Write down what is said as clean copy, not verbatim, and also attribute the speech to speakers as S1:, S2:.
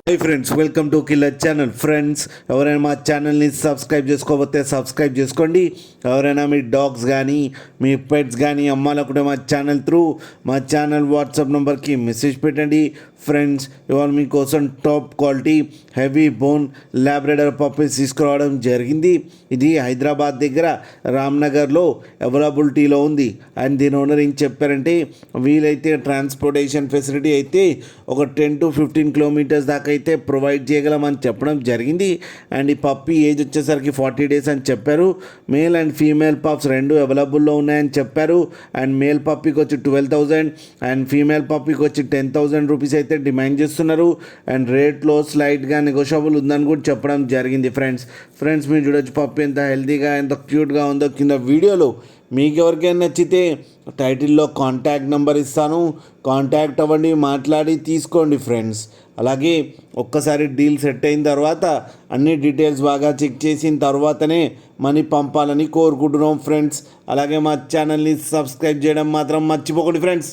S1: Hi friends, welcome to killer channel. Friends, ఎవరైనా మా ఛానల్ని సబ్స్క్రైబ్ చేసుకోకపోతే సబ్స్క్రైబ్ చేసుకోండి. ఎవరైనా మీ డాగ్స్ కానీ మీ పెట్స్ కానీ అమ్మాలనుకుంటే మా ఛానల్ వాట్సాప్ నెంబర్కి మెసేజ్ పెట్టండి. ఫ్రెండ్స్, ఇవాళ మీకోసం top quality heavy bone labrador puppies తీసుకురావడం జరిగింది. ఇది హైదరాబాద్ దగ్గర రామ్నగర్లో అవైలబిలిటీలో ఉంది. అండ్ దీని ఓనర్ ఏం చెప్పారంటే, వీలైతే ట్రాన్స్పోర్టేషన్ ఫెసిలిటీ అయితే ఒక 10 to 15 కిలోమీటర్స్ దాకా అయితే ప్రొవైడ్ చేయగలమని చెప్పడం జరిగింది. అండ్ ఈ పప్పీ ఏజ్ వచ్చేసరికి 40 days అని చెప్పారు. మేల్ అండ్ ఫీమేల్ పప్స్ రెండు అవైలబుల్లో ఉన్నాయని చెప్పారు. అండ్ మేల్ పప్పీకి వచ్చి 12,000 అండ్ ఫీమేల్ పప్పీకి వచ్చి 10,000 రూపీస్ అయితే డిమాండ్ చేస్తున్నారు. అండ్ రేట్లో స్లైట్గా నెగోషియబుల్ ఉందని కూడా చెప్పడం జరిగింది. ఫ్రెండ్స్ మీరు చూడొచ్చు పప్పీ ఎంత హెల్తీగా ఎంత క్యూట్గా ఉందో కింద వీడియోలో. మీకు ఎవరికైనా నచ్చితే టైటిల్లో కాంటాక్ట్ నెంబర్ ఇస్తాను, కాంటాక్ట్ అవ్వండి, మాట్లాడి తీసుకోండి ఫ్రెండ్స్. అలాగే ఒక్కసారి డీల్ సెట్ అయిన తర్వాత అన్ని డీటెయిల్స్ బాగా చెక్ చేసిన తర్వాతనే మనీ పంపాలని కోరుకుంటున్నాం ఫ్రెండ్స్. అలాగే మా ఛానల్ని సబ్స్క్రైబ్ చేయడం మాత్రం మర్చిపోకండి ఫ్రెండ్స్.